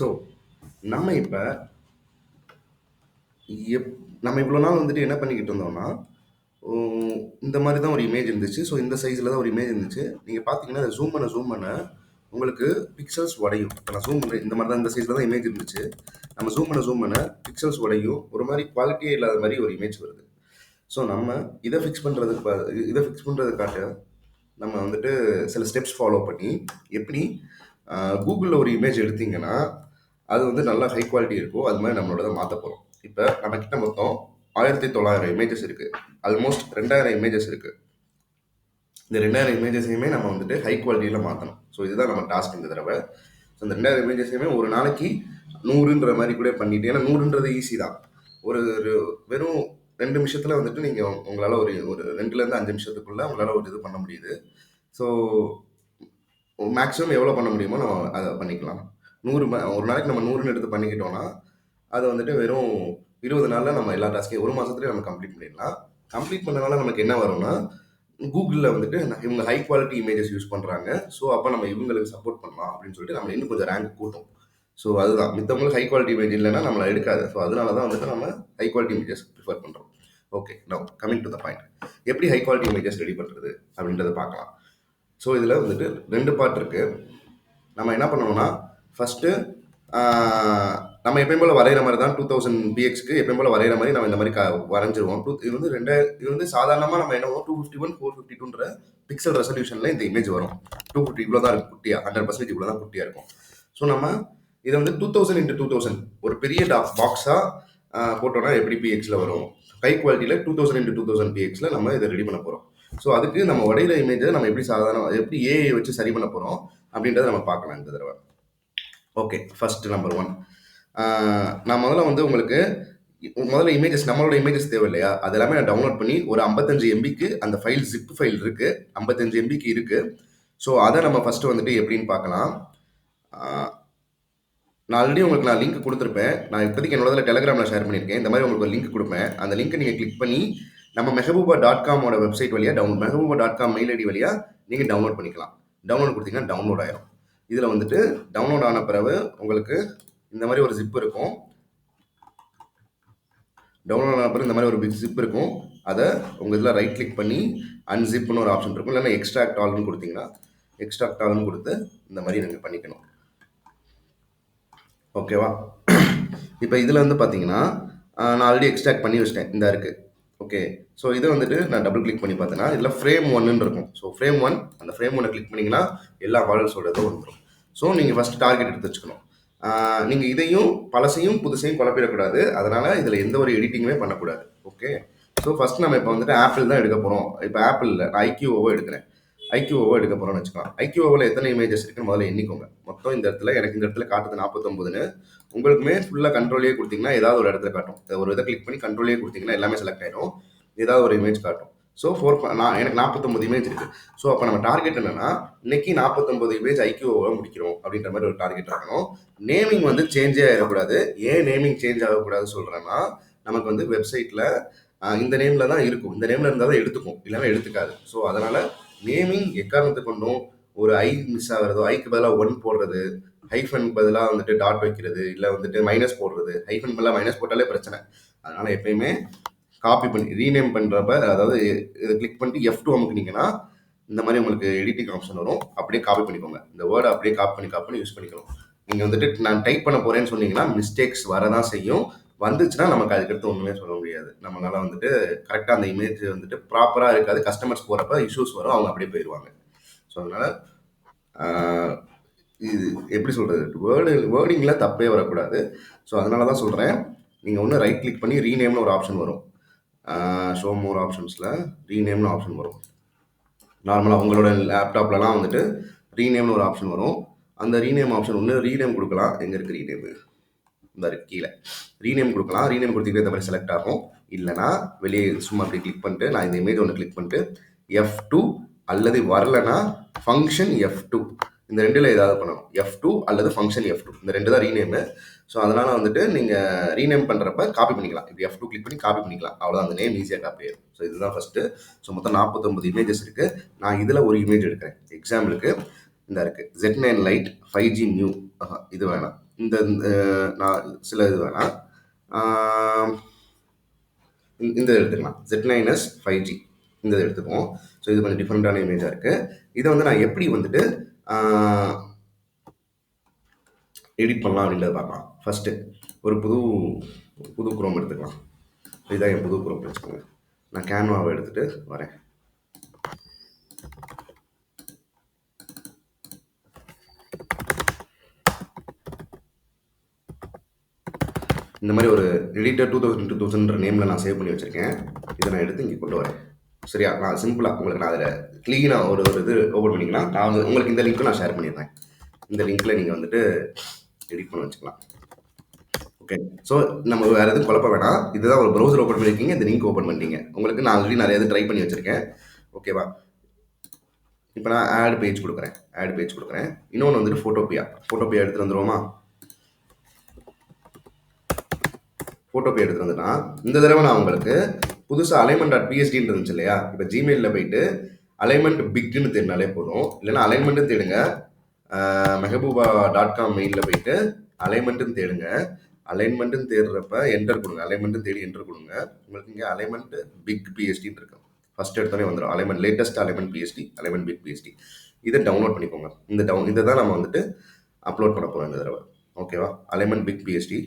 So நம்ம இப்போ எப் நம்ம இவ்வளோ நாள் வந்துட்டு என்ன பண்ணிக்கிட்டு இருந்தோம்னா இந்த மாதிரி தான் ஒரு இமேஜ் இருந்துச்சு. ஸோ இந்த சைஸில் தான் ஒரு இமேஜ் இருந்துச்சு. நீங்கள் பார்த்தீங்கன்னா அதை ஜூம் பண்ண உங்களுக்கு பிக்சல்ஸ் உடையும். இப்போ நான் ஜூம் பண்ண இந்த மாதிரி தான் இந்த சைஸில் தான் இமேஜ் இருந்துச்சு. நம்ம ஜூம் பண்ண பிக்சல்ஸ் உடையும். ஒரு மாதிரி குவாலிட்டியே இல்லாத மாதிரி ஒரு இமேஜ் வருது. ஸோ நம்ம இதை ஃபிக்ஸ் பண்ணுறதுக்கு இதை ஃபிக்ஸ் பண்ணுறதுக்காக நம்ம வந்துட்டு சில ஸ்டெப்ஸ் ஃபாலோ பண்ணி எப்படி கூகுளில் ஒரு இமேஜ் எடுத்தீங்கன்னா அது வந்து நல்லா ஹை குவாலிட்டி இருக்கும். அது மாதிரி நம்மளோட மாற்ற போகிறோம். இப்போ நம்ம கிட்ட மொத்தம் 1900 இமேஜஸ் இருக்குது. ஆல்மோஸ்ட் 2000 இமேஜஸ் இருக்குது. இந்த 2000 இமேஜஸையுமே நம்ம வந்துட்டு ஹை குவாலிட்டியில் மாற்றணும். ஸோ இதுதான் நம்ம டாஸ்க் இந்த தடவை. ஸோ இந்த 2000 இமேஜஸையுமே ஒரு நாளைக்கு 100ன்ற மாதிரி கூட பண்ணிட்டு, ஏன்னா 100ன்றது ஈஸி தான். ஒரு வெறும் 2 நிமிஷத்தில் வந்துட்டு நீங்கள் உங்களால் ஒரு ஒரு 2லேருந்து 5 நிமிஷத்துக்குள்ளே உங்களால் ஒரு இது பண்ண முடியுது. ஸோ மேக்ஸிமம் எவ்வளோ பண்ண முடியுமோ நம்ம அதை பண்ணிக்கலாம். 100 ஒரு நாளைக்கு நம்ம 100ன்னு எடுத்து பண்ணிக்கிட்டோம்னா அது வந்துட்டு வெறும் 20 நாளில் நம்ம எல்லா டாஸ்க்கையும் ஒரு மாதத்துலேயே நம்ம கம்ப்ளீட் பண்ணிடலாம். கம்ப்ளீட் பண்ணனால நமக்கு என்ன வரும்னா கூகுளில் வந்துட்டு இவங்க ஹை குவாலிட்டி இமேஜஸ் யூஸ் பண்ணுறாங்க. ஸோ அப்போ நம்ம இவங்களுக்கு சப்போர்ட் பண்ணலாம் அப்படின்னு சொல்லிட்டு நம்ம இன்னும் கொஞ்சம் ரேங்க் கூட்டும். ஸோ அதுதான் மித்தவங்களுக்கு ஹை குவாலிட்டி இமேஜ் இல்லைன்னா நம்மளை எடுக்காது. ஸோ அதனால தான் வந்துட்டு நம்ம ஹை குவாலிட்டி இமேஜஸ் ப்ரிஃபர் பண்ணுறோம். Okay, now coming to the point. எப்படி ஹை குவாலிட்டி இமேஜஸ் ரெடி பண்ணுறது அப்படின்றத பார்க்கலாம். ஸோ இதில் வந்துட்டு 2 பார்ட் இருக்குது. நம்ம என்ன பண்ணணும்னா ஃபஸ்ட்டு நம்ம எப்பயும் போல் வரைகிற மாதிரி தான் 2000 பிஎக்ஸ்க்கு எப்பயும் போல் வரைகிற மாதிரி நம்ம இந்த மாதிரி வரைஞ்சிருவோம். இது வந்து சாதாரணமாக நம்ம என்ன 251 452ன்ற பிக்சல் ரெசல்யூஷனில் இந்த இமேஜ் வரும். 250 இவ்வளோ தான் இருக்கும் குட்டியாக, 100% இவ்வளோ தான் குட்டியாக இருக்கும். ஸோ நம்ம இதை வந்து 2000 x 2000 ஒரு பெரிய பாக்ஸாக போட்டோம்னா எப்படி பிஎக்ஸில் வரும். ஹை குவாலிட்டியில் 2000 x 2000 பிஎக்ஸில் நம்ம இதை ரெடி பண்ண போகிறோம். ஸோ அதுக்கு நம்ம உடையிற இமேஜை நம்ம எப்படி ஏஐ வச்சு சரி பண்ண போகிறோம் அப்படின்றத நம்ம பார்க்கலாம் இந்த தடவை. ஓகே, ஃபர்ஸ்ட் நம்பர் 1 நான் முதல்ல உங்களுக்கு இமேஜஸ் நம்மளோட இமேஜஸ் தேவை இல்லையா, அது எல்லாமே நான் டவுன்லோட் பண்ணி ஒரு 55 MBக்கு அந்த ஃபைல் ஜிப் ஃபைல் இருக்குது, 55 MBக்கு இருக்குது. ஸோ அதை நம்ம ஃபஸ்ட்டு வந்துட்டு எப்படின்னு பார்க்கலாம். நான் ஆல்ரெடி உங்களுக்கு லிங்க் கொடுத்துருப்பேன். நான் இப்போதைக்கு என்னோட டெலிகிராமில் ஷேர் பண்ணியிருக்கேன். இந்த மாதிரி உங்களுக்கு ஒரு லிங்க் கொடுப்பேன். அந்த லிங்க்கை நீங்கள் கிளிக் பண்ணி நம்ம மெஹபூபா.com வெப்சைட் வழியாக மெஹபூபா.com மெயில் ஐடி வழியாக நீங்கள் டவுன்லோட் பண்ணிக்கலாம். டவுன்லோட் கொடுத்தீங்கன்னா டவுன்லோட் ஆயிரும். இதில் வந்துட்டு டவுன்லோட் ஆன பிறகு உங்களுக்கு இந்த மாதிரி ஒரு ஜிப் இருக்கும். டவுன்லோட் ஆன பிறகு இந்த மாதிரி ஒரு ஜிப் இருக்கும். அதை உங்கள் இதில் ரைட் கிளிக் பண்ணி அன்சிப்னு ஒரு ஆப்ஷன் இருக்கும். இல்லைன்னா எக்ஸ்ட்ராக்ட் ஆல்னு கொடுத்தீங்கன்னா எக்ஸ்ட்ராக்ட் ஆல்னு கொடுத்து இந்த மாதிரி நீங்கள் பண்ணிக்கணும். ஓகேவா? இப்போ இதில் வந்து பார்த்தீங்கன்னா நான் ஆல்ரெடி எக்ஸ்ட்ராக்ட் பண்ணி வச்சிட்டேன். இந்த இருக்குது. ஓகே, ஸோ இதை வந்துட்டு நான் டபுள் கிளிக் பண்ணி பார்த்தேன்னா இதில் ஃப்ரேம் 1ன்னு இருக்கும். ஸோ ஃப்ரேம் 1 அந்த ஃப்ரேம் 1 கிளிக் பண்ணிங்கன்னா எல்லா மாடல்ஸோட இதுவும் வந்துடும். ஸோ நீங்கள் ஃபஸ்ட் டார்கெட் எடுத்து வச்சுக்கணும். நீங்கள் இதையும் பழசையும் புதுசையும் குழப்பிடக்கூடாது. அதனால் இதில் எந்த ஒரு எடிட்டிங்குமே பண்ணக்கூடாது. ஓகே, ஸோ ஃபஸ்ட் நம்ம இப்போ வந்துட்டு ஆப்பிள் தான் எடுக்க போகிறோம். இப்போ ஆப்பிளில் நான் ஐக்யூஓவை எடுக்கிறேன். ஐக்யூஓவை எடுக்க போகிறோம்னு வச்சுக்கலாம். ஐக்யூஓவில் எத்தனை இமேஜஸ் இருக்குன்னு முதல்ல எண்ணிக்கோங்க. மொத்தம் இந்த இடத்துல காட்டுது 49ன்னு. உங்களுக்குமே ஃபுல்லாக கண்ட்ரோலே கொடுத்தீங்கன்னா ஏதாவது ஒரு இடத்துல காட்டும். ஒரு இதை கிளிக் பண்ணி கண்ட்ரோலே கொடுத்தீங்கன்னா எல்லாமே செலக்ட் ஆகிடும். ஏதாவது ஒரு இமேஜ் காட்டும். ஸோ எனக்கு 49 இமேஜ் இருக்குது. ஸோ அப்போ நம்ம டார்கெட் என்னன்னா இன்னைக்கு 49 இமேஜ் ஐக்யூஓவை முடிக்கிறோம் அப்படின்ற மாதிரி ஒரு டார்கெட் இருக்கணும். நேமிங் வந்து சேஞ்சே ஆகக்கூடாது. ஏன் நேமிங் சேஞ்ச் ஆகக்கூடாதுன்னு சொல்கிறேன்னா நமக்கு வந்து வெப்சைட்டில் இந்த நேமில் தான் இருக்கும். இந்த நேமில் இருந்தால் தான் எடுத்துக்கும், இல்லைன்னா எடுத்துக்காது. ஸோ அதனால் நேமிங் எக்காரணத்தை கொண்டும் ஒரு ஐ மிஸ் ஆகிறதோ, ஐக்கு பதிலாக 1 போடுறது, ஹைஃபன் பதிலாக வந்துட்டு டாட் வைக்கிறது, இல்லை வந்துட்டு மைனஸ் போடுறது, ஹைஃபன் பதிலாக மைனஸ் போட்டாலே பிரச்சனை. அதனால் எப்பயுமே காப்பி பண்ணி ரீநேம் பண்ணுறப்ப, அதாவது இதை கிளிக் பண்ணிட்டு F2 அமுக்குனீங்கன்னா இந்த மாதிரி உங்களுக்கு எடிட்டிங் ஆப்ஷன் வரும். அப்படியே காப்பி பண்ணிக்கோங்க. இந்த வேர்டை அப்படியே காப்பி பண்ணி யூஸ் பண்ணிக்கணும். நீங்கள் வந்துட்டு நான் டைப் பண்ண போகிறேன்னு சொன்னீங்கன்னா மிஸ்டேக்ஸ் வரதான் செய்யும். வந்துச்சுன்னா நமக்கு அதுக்கடுத்து ஒன்றுமே சொல்ல முடியாது. நம்மளால வந்துட்டு கரெக்டாக அந்த இமேஜ் வந்துட்டு ப்ராப்பராக இருக்காது. கஸ்டமர்ஸ் போகிறப்ப இஷ்யூஸ் வரும், அவங்க அப்படியே போயிடுவாங்க. ஸோ அதனால் இது எப்படி சொல்கிறது, வேர்டிங்கில் தப்பே வரக்கூடாது. ஸோ அதனால தான் சொல்கிறேன், நீங்கள் ஒன்று ரைட் கிளிக் பண்ணி ரீநேம்னு ஒரு ஆப்ஷன் வரும். ஷோ மோர் ஆப்ஷன்ஸில் ரீநேம்னு ஆப்ஷன் வரும். நார்மலாக உங்களோட லேப்டாப்லலாம் வந்துட்டு ரீநேம்னு ஒரு ஆப்ஷன் வரும். அந்த ரீநேம் ஆப்ஷன் ஒன்று ரீநேம் கொடுக்கலாம். எங்கே இருக்குது ரீநேமு? இந்த கீழே ரீநேம் கொடுக்கலாம். ரீநேம் கொடுத்தீங்கன்னா இந்த மாதிரி செலக்ட் ஆகும். இல்லைனா வெளியே சும்மா அப்படி கிளிக் பண்ணிட்டு நான் இந்த இமேஜ் ஒன்று கிளிக் பண்ணிட்டு F2 அல்லது வரலைன்னா ஃபங்க்ஷன் F2 இந்த ரெண்டில் ஏதாவது பண்ணணும். F2 அல்லது ஃபங்க்ஷன் F2 இந்த ரெண்டு தான் ரீநேமு. ஸோ அதனால் வந்துட்டு நீங்கள் ரீநேம் பண்ணுறப்ப காப்பி பண்ணிக்கலாம். இப்படி F2 கிளிக் பண்ணி காப்பி பண்ணிக்கலாம். அவ்வளோதான், அந்த நேம் ஈஸியாக காப்பி ஆயிடும். ஸோ இதுதான் ஃபஸ்ட்டு. ஸோ மொத்தம் 49 இமேஜஸ் இருக்குது. நான் இதில் ஒரு இமேஜ் எடுக்கிறேன். எக்ஸாம்பிளுக்கு இந்த இருக்குது Z9 Lite 5G நியூ. இது வேணாம். இந்த நான் சில இது வேணாம். இந்த எடுத்துக்கலாம். Z9S 5G இந்த எடுத்துக்குவோம். ஸோ இது கொஞ்சம் டிஃப்ரெண்ட்டான இமேஜாக இருக்குது. இதை வந்து நான் எப்படி வந்துட்டு எடிட் பண்ணலாம் அப்படின்றத பார்க்கலாம். ஃபஸ்ட்டு ஒரு புது குரோம் எடுத்துக்கலாம். இதுதான் என் புது குரோம் வச்சுக்கோங்க. நான் கேன்வாவை எடுத்துகிட்டு வரேன். இந்த மாதிரி ஒரு எடிட்டர் 2000 நேமில் நான் சேவ் பண்ணி வச்சுருக்கேன். இதை நான் எடுத்து இங்கே கொண்டு வரேன். சரியா? நான் சிம்பிளாக உங்களுக்கு நான் அதில் க்ளீனாக ஒரு இது ஓப்பன் பண்ணிங்கன்னா நான் வந்து உங்களுக்கு இந்த லிங்க்கும் நான் ஷேர் பண்ணிடுறேன். இந்த லிங்க்கில் நீங்கள் வந்துட்டு எடிட் பண்ண வச்சுக்கலாம். ஓகே. ஸோ நம்ம வேறு எதுவும் குழப்ப வேணாம். இதுதான் ஒரு ப்ரௌசர் ஓப்பன் பண்ணியிருக்கீங்க, இந்த லிங்க் ஓப்பன் பண்ணிட்டீங்க. உங்களுக்கு நான் ஆல்ரெடி நிறைய இது ட்ரை பண்ணி வச்சுருக்கேன். ஓகேவா? இப்போ நான் ஆட் பேஜ் கொடுக்குறேன். இன்னொன்று வந்துட்டு ஃபோட்டோபியா எடுத்துகிட்டு வந்துடுவோமா? ஃபோட்டோபியா எடுத்துகிட்டு வந்துட்டா இந்த தடவை நான் உங்களுக்கு புதுசாக அலைன்மெண்ட்.psd இருந்துச்சு இல்லையா? இப்போ ஜிமெயிலில் போயிட்டு அலைன்மெண்ட் பிக்னு தேடினாலே போதும். இல்லைன்னா அலைன்மெண்ட்டும் தேடுங்க. மெஹபூபா.com மெயிலில் போயிட்டு அலைன்மெண்ட்டுன்னு தேடுங்க. அலைன்மெண்ட்டுன்னு தேடுறப்ப என்டர் கொடுங்க. அலைன்மெண்ட்டும் தேடி என்டர் கொடுங்க. உங்களுக்கு இங்கே அலைன்மெண்ட் பிக் பிஎஸ்டின்னு இருக்கும். ஃபஸ்ட் எடுத்தோடனே வந்துடும். Alignment latest alignment PSD, alignment pick PSD. இதை டவுன்லோட் பண்ணிக்கோங்க. இதை தான் நம்ம வந்துட்டு அப்லோட் பண்ண போகிறோம் இந்த தடவை. ஓகேவா? Alignment pick PSD.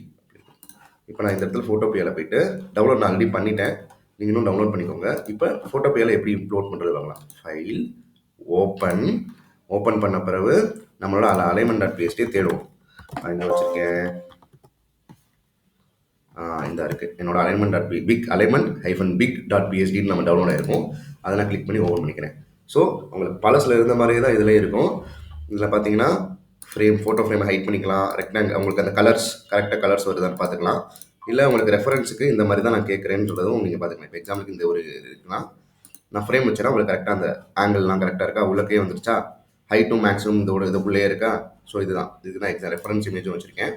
இப்போ நான் இந்த இடத்துல ஃபோட்டோபியாவில் போயிட்டு டவுன்லோட் நான் ஆல்ரெடி பண்ணிட்டேன். நீங்கள் இன்னும் டவுன்லோட் பண்ணிக்கோங்க. இப்போ ஃபோட்டோபியாவில் எப்படி அப்லோட் பண்ணுறது வாங்கலாம். ஃபைல் ஓப்பன் பண்ண பிறகு நம்மளோட அலைன்மெண்ட்.psd தேடுவோம். நான் என்ன வச்சுருக்கேன், இந்த இருக்குது என்னோட அலைன்மெண்ட்.big-big.psd நம்ம டவுன்லோட் ஆகிருக்கும். அதை நான் கிளிக் பண்ணி ஓப்பன் பண்ணிக்கிறேன். ஸோ உங்களுக்கு பழசில் இருந்த மாதிரியே தான் இதில் இருக்கும். இதில் பார்த்தீங்கன்னா ஃபோட்டோ ஃப்ரேமை ஹைட் பண்ணிக்கலாம். ரெக்டாங்கிள் உங்களுக்கு அந்த கரெக்டாக கலர்ஸ் வருதான்னு பார்த்துக்கலாம். இல்லை உங்களுக்கு ரெஃபரன்ஸுக்கு இந்த மாதிரி தான் நான் கேட்குறேன்றதும் நீங்கள் பார்த்துக்கலாம். இப்போ எக்ஸாம்பிளுக்கு இந்த ஒரு இருக்குன்னா நான் ஃப்ரேம் வச்சேன்னா உங்களுக்கு கரெக்டாக அந்த ஆங்கிள்லாம் கரெக்டாக இருக்கா, உள்ளக்கே வந்துருச்சா, ஹைட்டும் மேக்ஸிமம் இதுக்குள்ளே இருக்கா. ஸோ இதுதான் ரெஃபரன்ஸ் இமேஜும் வச்சுருக்கேன்,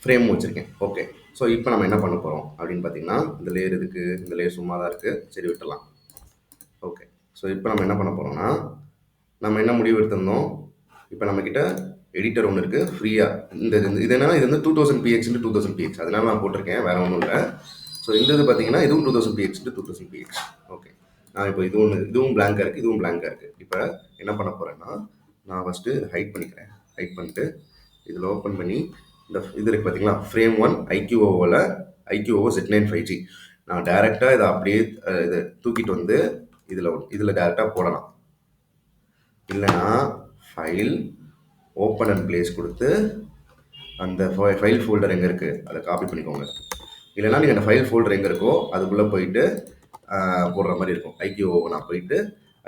ஃப்ரேமும் வச்சுருக்கேன். ஓகே. ஸோ இப்போ நம்ம என்ன பண்ண போகிறோம் அப்படின்னு பார்த்தீங்கன்னா இந்த லேயர் இந்த லேயர் சும்மா தான் இருக்குது, சரி விட்டுடலாம். ஓகே. ஸோ இப்போ நம்ம என்ன பண்ண போகிறோம்னா நம்ம என்ன முடிவு எடுத்திருந்தோம், இப்போ நம்மக்கிட்ட எடிட்டர் ஒன்று இருக்குது ஃப்ரீயாக. இது என்னன்னா இது வந்து 2000px 2000px அதனால நான் போட்டிருக்கேன், வேறு ஒன்றும் இல்லை. ஸோ இந்த இது பார்த்தீங்கன்னா இதுவும் 2000px 2000px. ஓகே. நான் இப்போ இதுவும் பிளாங்காக இருக்குது, இதுவும் பிளாங்காக இருக்குது. இப்போ என்ன பண்ண போகிறேன்னா நான் ஃபஸ்ட்டு ஹைட் பண்ணிட்டு இதில் ஓப்பன் பண்ணி இந்த இது இருக்குது பார்த்தீங்களா, ஃப்ரேம் 1 IQOO Z9 5G. நான் டேரெக்டாக இதை அப்படியே இதை தூக்கிட்டு வந்து இதில் டேரெக்டாக போடலாம். இல்லைன்னா ஃபைல் ஓப்பன் அண்ட் பிளேஸ் கொடுத்து அந்த ஃபைல் ஃபோல்டர் எங்கே இருக்குது அதை காப்பி பண்ணிக்கோங்க. இல்லைனா நீங்கள் அந்த ஃபைல் ஃபோல்டர் எங்கே இருக்கோ அதுக்குள்ளே போயிட்டு போடுற மாதிரி இருக்கும். IQOO நான் போயிட்டு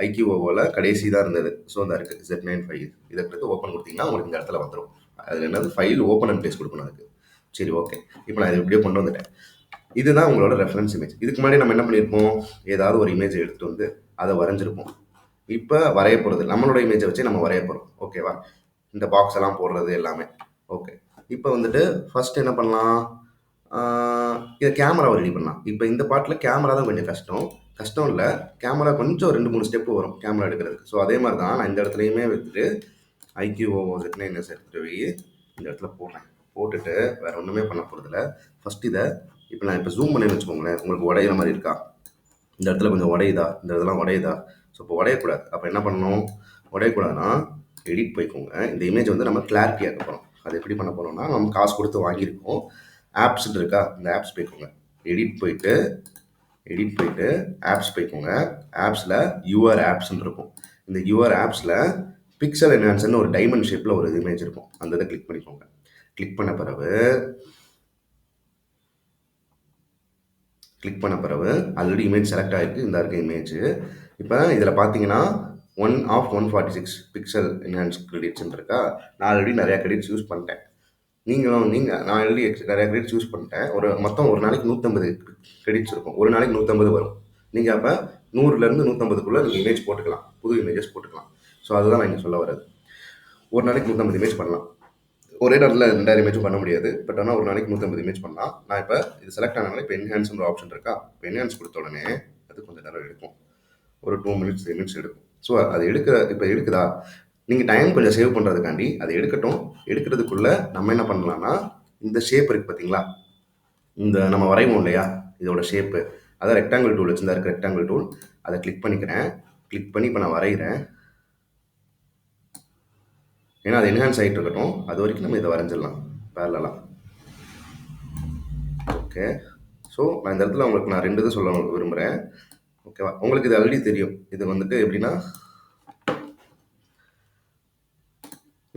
IQOOவில் கடைசி தான் இருந்தது. ஸோ அந்த இருக்குது Z9 5. இதை கொடுத்து ஓப்பன் கொடுத்தீங்கன்னா உங்களுக்கு இந்த இடத்துல வந்துடும். அது என்னது ஃபைல் ஓப்பன் அண்ட் பிளேஸ் கொடுக்கணும் அதுக்கு. சரி, ஓகே. இப்போ நான் இதை இப்படியே கொண்டு வந்துட்டேன். இதுதான் உங்களோட ரெஃபரன்ஸ் இமேஜ். இதுக்கு முன்னாடி நம்ம என்ன பண்ணியிருப்போம், ஏதாவது ஒரு இமேஜை எடுத்துகிட்டு வந்து அதை வரைஞ்சிருப்போம். இப்போ வரைய போகிறது நம்மளோட இமேஜை வச்சு நம்ம வரைய போகிறோம். ஓகேவா? இந்த பாக்ஸ் எல்லாம் போடுறது எல்லாமே. ஓகே. இப்போ வந்துட்டு ஃபர்ஸ்ட் என்ன பண்ணலாம், இதை கேமராவை ரெடி பண்ணலாம். இப்போ இந்த பாட்டில் கேமரா தான் கொஞ்சம் கஷ்டம் இல்லை, கேமரா கொஞ்சம் 2-3 ஸ்டெப்பு வரும் கேமரா எடுக்கிறதுக்கு. ஸோ அதே மாதிரி தான் நான் இந்த இடத்துலையுமே வந்துட்டு IQOO Z9S எடுத்துகிட்டு போய் இந்த இடத்துல போட்டுட்டு வேறு ஒன்றுமே பண்ண போகிறதில்ல. ஃபஸ்ட் இதை இப்போ நான் ஜூம் பண்ணேன்னு வச்சுக்கோங்களேன், உங்களுக்கு உடையிற மாதிரி இருக்கா, இந்த இடத்துல கொஞ்சம் உடையுதா, இந்த இதெல்லாம் உடையுதா. ஸோ இப்போ உடையக்கூடாது. அப்போ என்ன பண்ணணும், உடையக்கூடாதுன்னா எடிட் போய்க்கோங்க. இந்த இமேஜ் வந்து நம்ம கிளாரிட்டி ஆக்க போகிறோம். அது எப்படி பண்ண போகிறோம்னா நம்ம காசு கொடுத்து வாங்கியிருக்கோம், ஆப்ஸ் இருக்கா, இந்த ஆப்ஸ் போய்க்கோங்க. எடிட் போயிட்டு ஆப்ஸ் போய்க்கோங்க. ஆப்ஸில் யுவர் ஆப்ஸ்ன்னு இருக்கும். இந்த யுவர் ஆப்ஸில் பிக்சல் என்ஹான்சர்னு ஒரு டைமண்ட் ஷேப்பில் ஒரு இமேஜ் இருக்கும். அந்த இதை கிளிக் பண்ணிக்கோங்க. கிளிக் பண்ண ஆல்ரெடி இமேஜ் செலக்ட் ஆகிருக்கு, இந்த இருக்க இமேஜ். இப்போ இதில் பார்த்தீங்கன்னா 1/146 பிக்சல் என்ஹான்ஸ் கிரெடிட்ஸ்ன்னு இருக்கா. நான் ஆல்ரெடி நிறையா கிரெடிட்ஸ் யூஸ் பண்ணிட்டேன். நான் ஆல்ரெடி நிறையா கிரெடிட்ஸ் யூஸ் பண்ணிட்டேன். மொத்தம் ஒரு நாளைக்கு 150 கிரெடிட்ஸ் இருக்கும். ஒரு நாளைக்கு 150 வரும். நீங்கள் அப்போ 100லேருந்து 150க்குள்ளே நீங்கள் இமேஜ் போட்டுக்கலாம், புது இமேஜஸ் போட்டுக்கலாம். ஸோ அதுதான் நான் இங்கே சொல்ல வர்றது. ஒரு நாளைக்கு 150 இமேஜ் பண்ணலாம். ஒரே நேரத்தில் 2000 இமேஜும் பண்ண முடியாது. பட் ஆனால் ஒரு நாளைக்கு 150 இமேஜ் பண்ணலாம். நான் இப்போ இது செலக்ட் ஆனாலும் இப்போ என்ஹான்ஸ்ன்ற ஆப்ஷன் இருக்கா. இப்போ என்ஹான்ஸ் கொடுத்த உடனே அது கொஞ்சம் நேரம் எடுக்கும், ஒரு 2 மினிட்ஸ் எடுக்கும். ஸோ அது இப்போ எடுக்குதா, நீங்கள் டைம் கொஞ்சம் சேவ் பண்ணுறதுக்காண்டி அதை எடுக்கட்டும். எடுக்கிறதுக்குள்ளே நம்ம என்ன பண்ணலாம்னா, இந்த ஷேப் இருக்குது பார்த்தீங்களா, இந்த நம்ம வரைவோம் இல்லையா, இதோட ஷேப்பு, அதான் ரெக்டாங்கிள் டூல் வச்சுருந்தா இருக்க ரெக்டாங்கிள் டூல், அதை கிளிக் பண்ணிக்கிறேன். கிளிக் பண்ணி இப்போ நான் வரைகிறேன். ஏன்னா அது என்ஹான்ஸ் ஆகிட்டு இருக்கட்டும், அது வரைக்கும் நம்ம இதை வரைஞ்சிடலாம் பேரலாம். ஓகே, ஸோ நான் இந்த இடத்துல உங்களுக்கு நான் 2 இது சொல்ல விரும்புகிறேன். ஓகேவா, உங்களுக்கு இது ஆல்ரெடி தெரியும். இது வந்துட்டு எப்படின்னா,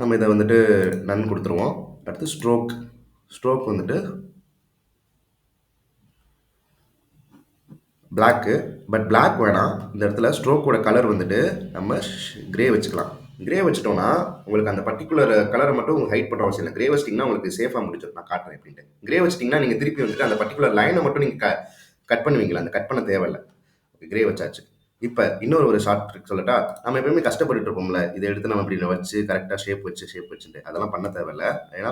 நம்ம இதை வந்துட்டு நன் கொடுத்துருவோம். அடுத்து ஸ்ட்ரோக் வந்துட்டு பிளாக்கு, பட் பிளாக் வேணாம். இந்த இடத்துல ஸ்ட்ரோக்கோட கலர் வந்துட்டு நம்ம கிரே வச்சுக்கலாம். கிரே வச்சுட்டோம்னா உங்களுக்கு அந்த பர்டிகுலர் கலரை மட்டும் உங்களுக்கு ஹைட் பண்ண அவசியம் இல்லை. கிரே வச்சிட்டிங்கன்னா உங்களுக்கு சேஃபாக முடிச்சிடும். நான் காட்டுறேன் எப்படின்ட்டு. கிரே வச்சிட்டிங்கன்னா நீங்கள் திருப்பி வந்துட்டு அந்த பர்டிகுலர் லைனை மட்டும் நீங்கள் கட் பண்ணுவீங்களா, அந்த கட் பண்ண தேவையில்லை. கிரே வச்சாச்சு. இப்போ இன்னொரு ஷார்ட் ட்ரிக் சொல்லட்டா, நம்ம எப்பயுமே கஷ்டப்பட்டு இருப்போம்ல, இதை எடுத்து நம்ம இப்படி வச்சு கரெக்டாக ஷேப் வச்சுட்டு அதெல்லாம் பண்ண தேவையில்லை. ஏன்னா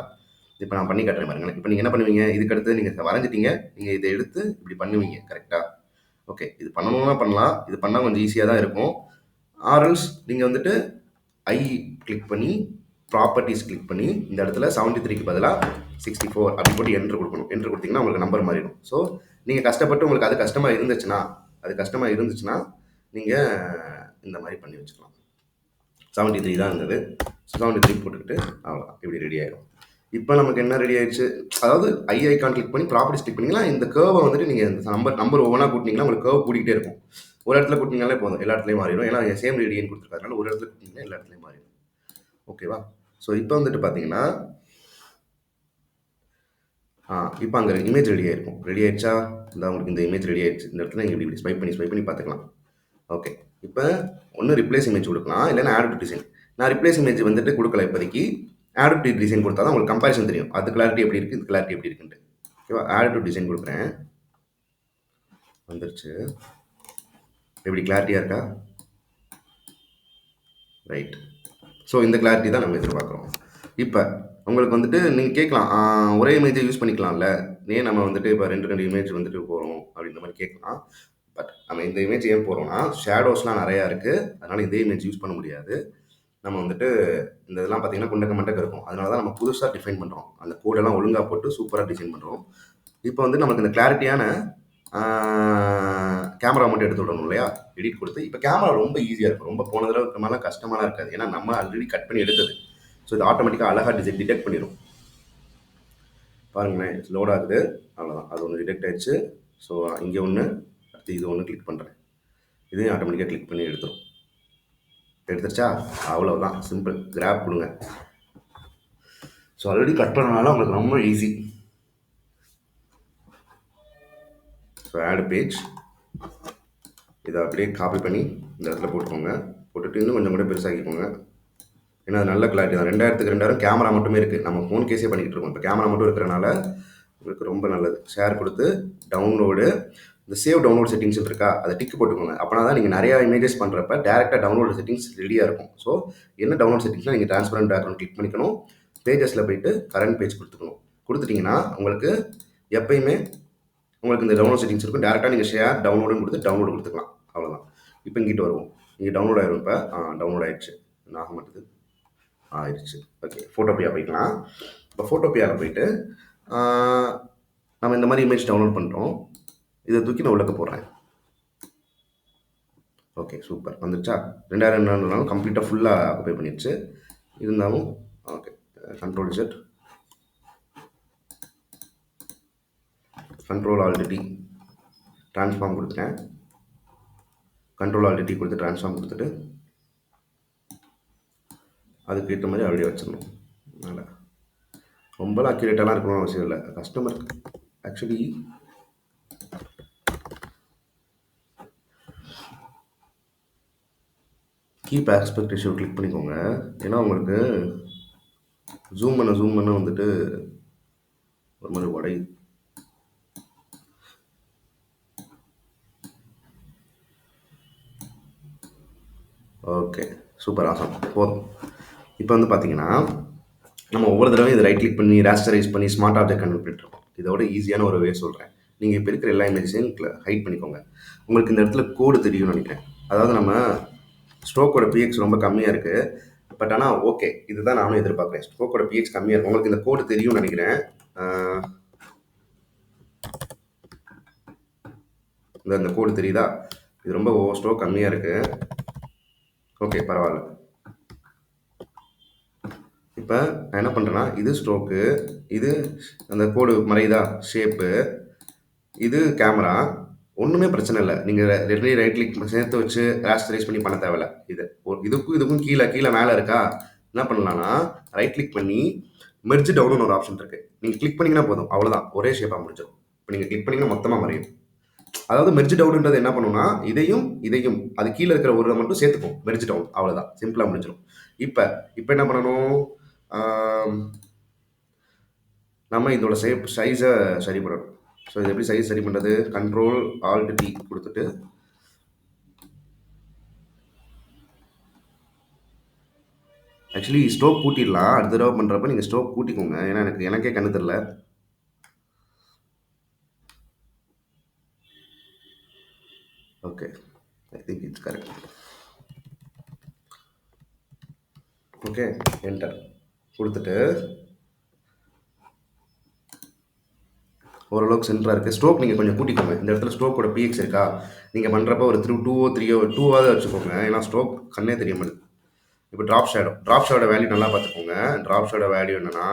இப்போ நான் பண்ணி காட்டுறேன் பாருங்களேன். இப்போ நீங்கள் என்ன பண்ணுவீங்க, இதுக்கு அடுத்து நீங்கள் வரைஞ்சிட்டீங்க, நீங்கள் இதை எடுத்து இப்படி பண்ணுவீங்க கரெக்டாக. ஓகே, இது பண்ணணும்னா பண்ணலாம். இது பண்ணால் கொஞ்சம் ஈஸியாக தான் இருக்கும். ஆர்எல்ஸ் நீங்கள் வந்துட்டு ஐ கிளிக் பண்ணி ப்ராப்பர்ட்டிஸ் கிளிக் பண்ணி இந்த இடத்துல 73க்கு பதிலாக 64 அப்படி போட்டு என்ட்ரு கொடுக்கணும். என்ட்ரு கொடுத்தீங்கன்னா உங்களுக்கு நம்பர் மாறிடும். ஸோ நீங்கள் கஷ்டப்பட்டு உங்களுக்கு அது கஷ்டமாக இருந்துச்சுன்னா நீங்கள் இந்த மாதிரி பண்ணி வச்சுக்கலாம். 73 தான் இருந்தது. 73 போட்டுக்கிட்டு அவ்வளோதான், இப்படி ரெடி ஆகிடும். இப்போ நமக்கு என்ன ரெடி ஆயிடுச்சு, அதாவது ஐகான் கிளிக் பண்ணி ப்ராப்பர்ட்டிஸ் கிளிக் பண்ணிங்கன்னா இந்த கேர்வை வந்துட்டு நீங்கள் இந்த நம்பர் ஒவ்வொன்றா கூட்டிங்கன்னா உங்களுக்கு கேர்வ் கூட்டிகிட்டே இருக்கும். ஒரு இடத்துல கூட்டிங்கனாலே போதும், எல்லா இடத்துலையும் மாறிடும். ஏன்னா சேம் ரேடியன் கொடுத்துருக்காருனால ஒரு இடத்துல கூட்டிங்கன்னா எல்லா இடத்துலையும் மாறிடும். ஓகேவா, ஸோ இப்போ வந்துட்டு பார்த்தீங்கன்னா இப்போ அங்கே இமேஜ் ரெடி ஆகிருக்கும். ரெடி ஆயிடுச்சா, இந்த உங்களுக்கு இந்த இமேஜ் ரெடி ஆயிடுச்சு. இந்த இடத்துல நீங்கள் இப்படி ஸ்வைப் பண்ணி பார்த்துக்கலாம். ஓகே, இப்போ ஒன்று ரிப்ளேஸ் இமேஜ் கொடுக்கலாம், இல்லைன்னா ஆட் டு டிசைன். நான் ரிப்ளேஸ் இமேஜ் வந்துட்டு கொடுக்கல இப்போதைக்கு. ஆட் டு டிசைன் கொடுத்தா தான் உங்களுக்கு கம்பேரிசன் தெரியும். அது கிளாரிட்டி எப்படி இருக்குது, இது கிளாரிட்டி எப்படி இருக்குன்ட்டு. ஓகேவா, ஆட் டு டிசைன் கொடுக்குறேன். வந்துருச்சு. எப்படி கிளாரிட்டியாக இருக்கா? ரைட். ஸோ இந்த கிளாரிட்டி தான் நம்ம எதிர்பார்க்குறோம். இப்போ உங்களுக்கு வந்துட்டு நீங்கள் கேட்கலாம், ஒரே இமேஜை யூஸ் பண்ணிக்கலாம்ல, ஏன் நம்ம வந்துட்டு இப்போ ரெண்டு இமேஜ் வந்துட்டு போகிறோம் அப்படின்ற மாதிரி கேட்கலாம். பட் நம்ம இந்த இமேஜ் ஏன் போகிறோம்னா, ஷேடோஸ்லாம் நிறையா இருக்குது, அதனால் இதே இமேஜ் யூஸ் பண்ண முடியாது. நம்ம வந்துட்டு இந்த இதெல்லாம் பார்த்தீங்கன்னா குண்டக்க மண்டக்க இருக்கும். அதனால தான் நம்ம புதுசாக டிஃபைன் பண்ணுறோம். அந்த கோடெல்லாம் ஒழுங்காக போட்டு சூப்பராக டிசைன் பண்ணுறோம். இப்போ வந்து நமக்கு இந்த கிளாரிட்டியான கேமரா மட்டும் எடுத்து விடணும் இல்லையா, எடிட் கொடுத்து. இப்போ கேமரா ரொம்ப ஈஸியாக இருக்கும். ரொம்ப போன தடவை இருக்கிற மாதிரிலாம் கஷ்டமாக இருக்காது. ஏன்னா நம்ம ஆல்ரெடி கட் பண்ணி எடுத்தது. ஸோ இது ஆட்டோமேட்டிக்காக அழகாக டிடெக்ட் பண்ணிடும். பாருங்களேன், லோட் ஆகுது. அவ்வளோதான், அது ஒன்று டிடெக்ட் ஆயிடுச்சு. ஸோ இங்கே ஒன்று, அடுத்து இது ஒன்று கிளிக் பண்ணுறேன். இதையும் ஆட்டோமேட்டிக்காக கிளிக் பண்ணி எடுத்துருச்சா, அவ்வளோதான், சிம்பிள். கிராப் கொடுங்க. ஸோ ஆல்ரெடி கட் பண்ணனால உங்களுக்கு ரொம்ப ஈஸி. ஸோ ஆட் பேஜ், இதை அப்படியே காப்பி பண்ணி இந்த இடத்துல போட்டுக்கோங்க. போட்டுட்டு இன்னும் கொஞ்சம் கூட பெருசாக்கிக்கோங்க. ஏன்னா அது நல்ல கிளாரிட்டி தான். 2000க்கு 2000 கேமரா மட்டுமே இருக்குது. நம்ம ஃபோன் கேஸே பண்ணிக்கிட்டு இருக்கோம். இப்போ கேமரா மட்டும் இருக்கிறனால உங்களுக்கு ரொம்ப நல்லது. ஷேர் கொடுத்து டவுன்லோடு, இந்த சேவ் டவுன்லோட் செட்டிங்ஸ் இருக்கா, அதை டிக் போட்டுக்கோங்க. அப்படின்னா தான் நீங்கள் நிறையா இமேஜஸ் பண்ணுறப்ப டேரெக்டாக டவுன்லோட் செட்டிங்ஸ் ரெடியாக இருக்கும். ஸோ என்ன டவுன்லோட் செட்டிங்ஸ்னால், நீங்கள் ட்ரான்ஸ்பரண்ட் பேக்ரவுண்ட் கிளிக் பண்ணிக்கணும். பேஜஸில் போய்ட்டு கரண்ட் பேஜ் கொடுத்துட்டிங்கன்னா உங்களுக்கு எப்பயுமே உங்களுக்கு இந்த டவுன்லோட் செட்டிங்ஸ் இருக்கும். டேரெக்டாக நீங்கள் ஷேர் டவுன்லோடுன்னு கொடுத்து டவுன்லோடு கொடுத்துக்கலாம். அவ்வளோதான். இப்போ இங்கிட்ட வருவோம். இங்கே டவுன்லோட் ஆயிரும். இப்போ டவுன்லோட் ஆயிடுச்சு. ஆக மாட்டேது, ஆயிடுச்சு. ஓகே, ஃபோட்டோபியா போய்க்கலாம். இப்போ ஃபோட்டோபியாவில் போயிட்டு நம்ம இந்த மாதிரி இமேஜ் டவுன்லோட் பண்ணுறோம். இதை தூக்கி நான் உள்ளக்க போடுறேன். ஓகே, சூப்பர், வந்துருச்சா. 2000 கம்ப்ளீட்டாக ஃபுல்லாக ஆக்குபை பண்ணிடுச்சு. இருந்தாலும் okay, control set, control already transform கொடுத்துட்டேன். கண்ட்ரோல் ஆல்ரெடி கொடுத்து ட்ரான்ஸ்ஃபார்ம் கொடுத்துட்டு அதுக்கு ஏற்ற மாதிரி அப்படியே வச்சிடணும். அதனால் ரொம்பலாம் அக்யூரேட்டாலாம் இருக்கணும்னு அவசியம் இல்லை. Customer actually keep aspect ratio click பண்ணிக்கோங்க. ஏன்னா உங்களுக்கு ஜூம் பண்ண வந்துட்டு ஒரு மாதிரி உடையுது. ஓகே, சூப்பர், ஆசம், போதும். இப்போ வந்து பார்த்தீங்கன்னா நம்ம ஒவ்வொரு தடவையும் இதை ரைட் கிளிக் பண்ணி ராஸ்டரைஸ் பண்ணி ஸ்மார்ட் ஆப்ஜெக்ட் கன்வெர்ட் பண்ணிட்டுருக்கோம். இதோட ஈஸியான ஒரு வே சொல்கிறேன். நீங்கள் இப்போ இருக்கிற எல்லா இமேஜஸையும் ஹைட் பண்ணிக்கோங்க. உங்களுக்கு இந்த இடத்துல கோடு தெரியும்னு நினைக்கிறேன். அதாவது நம்ம ஸ்ட்ரோக்கோட பிஎக்ஸ் ரொம்ப கம்மியாக இருக்குது. பட் ஆனால் ஓகே, இதுதான் நானும் எதிர்பார்க்குறேன். ஸ்ட்ரோக்கோட பிஎக்ஸ் கம்மியாக இருக்கும். உங்களுக்கு இந்த கோடு தெரியும்னு நினைக்கிறேன். இந்த கோடு தெரியுதா? இது ரொம்ப ஸ்ட்ரோக் கம்மியாக இருக்கு. ஓகே, பரவாயில்ல. இப்போ நான் என்ன பண்ணுறேன்னா, இது ஸ்ட்ரோக்கு, இது அந்த கோடு மறையுதா ஷேப்பு, இது கேமரா. ஒன்றுமே பிரச்சனை இல்லை. நீங்கள் ரெண்டு ரைட் கிளிக் சேர்த்து வச்சு ராஸ்டரைஸ் பண்ணி பண்ண தேவையில்ல. இதுக்கும் கீழே மேலே இருக்கா, என்ன பண்ணலாம்னா ரைட் கிளிக் பண்ணி மெர்ஜ் டவுன் ஒரு ஆப்ஷன் இருக்குது. நீங்கள் கிளிக் பண்ணிங்கன்னா போதும், அவ்வளோதான், ஒரே ஷேப்பாக முடிச்சிடும். இப்போ நீங்கள் கிளிக் பண்ணிங்கன்னா மொத்தமாக மறையும். அதாவது மெர்ஜ் டவுன்ன்றது என்ன பண்ணுன்னா, இதையும் அது கீழே இருக்கிற ஒரு மட்டும் சேர்த்துக்கும். மெர்ஜ் டவுன், அவ்வளோதான், சிம்பிளாக முடிஞ்சிடும். இப்போ என்ன பண்ணணும், நம்ம இதோட சைஸை சரி பண்ணணும். ஸோ இது எப்படி சைஸ் சரி பண்ணுறது? கண்ட்ரோல் ஆல்ட் டி கொடுத்துட்டு ஆக்சுவலி ஸ்ட்ரோக் கூட்டிடலாம். அடுத்த தடவை பண்ணுறப்ப நீங்கள் ஸ்ட்ரோக் கூட்டிக்கோங்க, ஏன்னா எனக்கே கண்ணு தெரில. Okay, I think it's correct. Okay, enter கொடுத்துட்டு ஓரளவுக்கு சென்டராக இருக்குது. ஸ்ட்ரோக் நீங்கள் கொஞ்சம் கூட்டிக்கோங்க. இந்த இடத்துல ஸ்ட்ரோக்கோட பிஎக்ஸ் இருக்கா, நீங்கள் பண்ணுறப்ப ஒரு 2-3 வச்சுக்கோங்க, ஏன்னா ஸ்ட்ரோக் கண்ணே தெரிய மாட்டேது. இப்போ ட்ராப் ஷேடோ வேல்யூ நல்லா பார்த்துக்கோங்க. ட்ராப் ஷேடோ வேல்யூ என்னன்னா,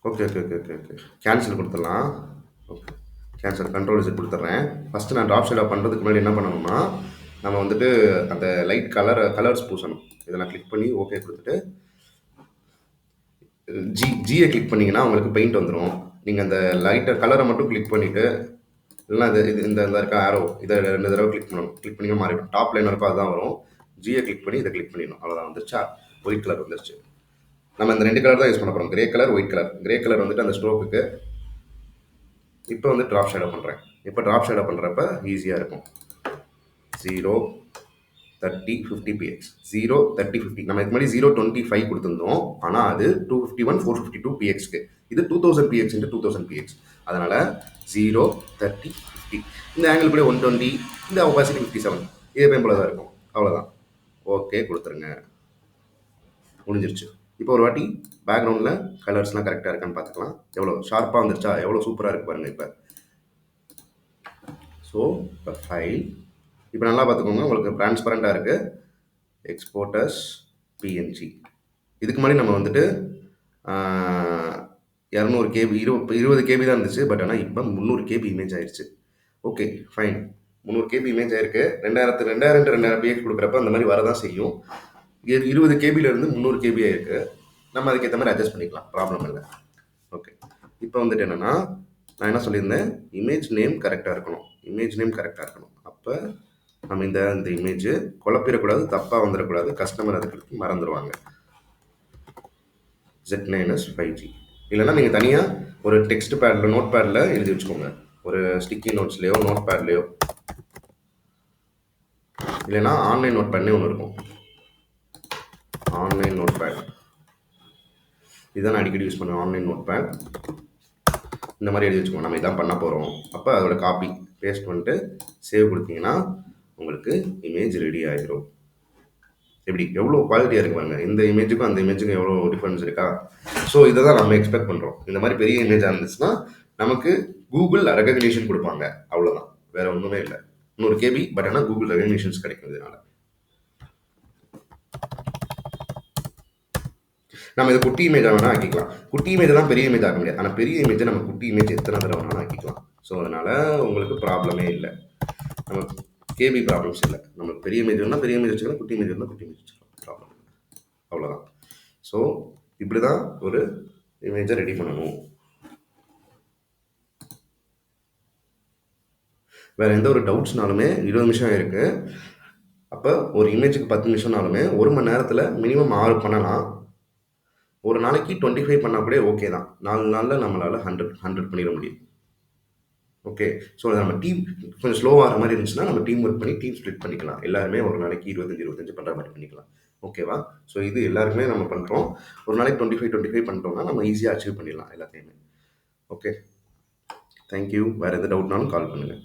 ஓகே கேன்சல் கொடுத்துடலாம். ஓகே, கேன்சல் கண்ட்ரோல் Z கொடுத்துட்றேன். ஃபஸ்ட்டு நான் ட்ராப் ஷேடோ பண்ணுறதுக்கு முன்னாடி என்ன பண்ணணும்னா, நம்ம வந்துட்டு அந்த லைட் கலர்ஸ் பூசணும். இதெல்லாம் கிளிக் பண்ணி ஓகே கொடுத்துட்டு ஜியை கிளிக் பண்ணிங்கன்னா உங்களுக்கு பெயிண்ட் வந்துடும். நீங்கள் அந்த லைட்டர் கலரை மட்டும் கிளிக் பண்ணிவிட்டு, இல்லைனா இது இந்த இருக்கா ஆரோ, இதை 2 தடவை கிளிக் பண்ணணும். கிளிக் பண்ணிங்கன்னா மாறிடும். டாப் லைன் இருக்கும், அதுதான் வரும். ஜியை கிளிக் பண்ணி இதை கிளிக் பண்ணிடணும், அவ்வளோதான், வந்துருச்சா? ஒயிட் கலர் வந்துருச்சு. நம்ம இந்த 2 கலர் தான் யூஸ் பண்ண போகிறோம், grey colour, white colour. Grey colour வந்துட்டு அந்த ஸ்ட்ரோக்குக்கு. இப்போ வந்து ட்ராப் ஷேடோ பண்ணுறேன். இப்போ ட்ராப் ஷேடோ பண்ணுறப்ப ஈஸியாக இருக்கும். 0 30 50 px 0 30 50. நம்ம இதுக்கு முன்னாடி 025 கொடுத்துருந்தோம், ஆனால் அது 251 452 pxக்கு. இது 2000 px into 2000 px. அதனால 0 30 50. இந்த ஆங்கிள் கூட 120, இந்த ஒபாசிட்டி 57. இதே போல தான் இருக்கும், அவ்வளோதான். ஓகே கொடுத்துருங்க, முடிஞ்சிருச்சு. இப்போ ஒரு வாட்டி பேக்ரவுண்டில் கலர்ஸ்லாம் கரெக்டாக இருக்கான்னு பார்த்துக்கலாம். எவ்வளோ ஷார்ப்பாக வந்துருச்சா, எவ்வளோ சூப்பராக இருக்கு பாருங்கள். இப்போ ஸோ இப்போ ஃபைல் இப்போ நல்லா பார்த்துக்கோங்க, உங்களுக்கு டிரான்ஸ்பரண்ட்டாக இருக்குது. Exporters PNG. இதுக்கு முன்னாடி நம்ம வந்துட்டு 200 KB 20 KB தான் இருந்துச்சு, பட் ஆனால் இப்போ 300 KB இமேஜ் ஆயிடுச்சு. ஓகே ஃபைன், 300 KB இமேஜ் ஆயிருக்கு. 2000 PX கொடுக்குறப்ப அந்த மாதிரி வரதான் செய்யும். 20 KBலேருந்து 300 KB ஆயிருக்கு. நம்ம அதுக்கேற்ற மாதிரி அட்ஜஸ்ட் பண்ணிக்கலாம், ப்ராப்ளம் இல்லை. ஓகே, இப்போ வந்துட்டு என்னென்னா, நான் என்ன சொல்லியிருந்தேன், இமேஜ் நேம் கரெக்டாக இருக்கணும். அப்போ நம்ம இந்த இமேஜ் குழப்பிடக்கூடாது, தப்பாக வந்துடக்கூடாது, கஸ்டமர் அதுக்கு மறந்துடுவாங்க. Z-5G இல்லைன்னா நீங்கள் தனியாக ஒரு டெக்ஸ்ட் பேடில் நோட் பேடில் எழுதி வச்சுக்கோங்க, ஒரு ஸ்டிக்கி நோட்ஸ்லேயோ நோட் பேட்லேயோ, இல்லைன்னா ஆன்லைன் நோட் பேட்னே ஒன்று இருக்கும். ஆன்லைன் நோட் பேட் இதுதான் நான் அடிக்கடி யூஸ் பண்ணுவேன். ஆன்லைன் நோட் பேட் இந்த மாதிரி எழுதி வச்சுக்கோங்க, நம்ம இதான் பண்ண போகிறோம். அப்போ அதோட காப்பி பேஸ்ட் பண்ணிட்டு சேவ் கொடுத்தீங்கன்னா உங்களுக்கு இமேஜ் ரெடி ஆகிடும். எப்படி எவ்வளோ குவாலிட்டியாக இருக்கு பாருங்க, இந்த இமேஜுக்கும் அந்த இமேஜுக்கும் எவ்வளோ டிஃப்ரென்ஸ் இருக்கா. ஸோ இதை தான் நம்ம எக்ஸ்பெக்ட் பண்ணுறோம். இந்த மாதிரி பெரிய இமேஜாக இருந்துச்சுன்னா நமக்கு கூகுள் ரெகக்னிஷன் கொடுப்பாங்க, அவ்வளோதான், வேற ஒன்றுமே இல்லை. 100 KB, பட் ஆனால் கூகுள் ரெகக்னிஷன்ஸ் கிடைக்கும். இதனால நம்ம இதை குட்டி இமேஜாக வேணால் ஆக்கிக்கலாம். குட்டி இமேஜ் தான் பெரிய இமேஜ் ஆக முடியாது, ஆனால் பெரிய இமேஜை நம்ம குட்டி இமேஜ் எத்தனை தடவை வேணாலும் ஆக்கிக்கலாம். ஸோ அதனால் உங்களுக்கு ப்ராப்ளமே இல்லை, நமக்கு கேபி ப்ராப்ளம்ஸ் இல்லை. நம்மளுக்கு பெரிய இமேஜ் வேணால் பெரிய இமேஜ் வச்சுக்கலாம், குட்டி இமேஜ் வேணால் குட்டி இமேஜ் வச்சுக்கலாம், ப்ராப்ளம் இல்லை, அவ்வளோதான். ஸோ இப்படி தான் ஒரு இமேஜை ரெடி பண்ணணும். வேறு எந்த ஒரு டவுட்ஸ்னாலுமே 20 நிமிஷம் இருக்குது. அப்போ ஒரு இமேஜுக்கு 10 நிமிஷம்னாலுமே 1 மணி நேரத்தில் மினிமம் 6 பண்ணலாம். ஒரு நாளைக்கு 25 பண்ணால் கூட ஓகே தான். 4 நாளில் நம்மளால் 100 பண்ணிட முடியும். ஓகே. ஸோ நம்ம டீம் கொஞ்சம் ஸ்லோவாகிற மாதிரி இருந்துச்சுன்னா நம்ம டீம் ஒர்க் பண்ணி டீம் ஸ்ப்ளிட் பண்ணிக்கலாம். எல்லாருமே ஒரு நாளைக்கு 25 பண்ணுற மாதிரி பண்ணிக்கலாம். ஓகேவா? ஸோ இது எல்லாருக்குமே நம்ம பண்ணுறோம். ஒரு நாளைக்கு 25 பண்ணிட்டோம்னா நம்ம ஈஸியாக அச்சீவ் பண்ணிடலாம் எல்லாத்தையுமே. ஓகே. தேங்க்யூ. வேறு எது டவுட்னாலும் கால் பண்ணுங்கள்.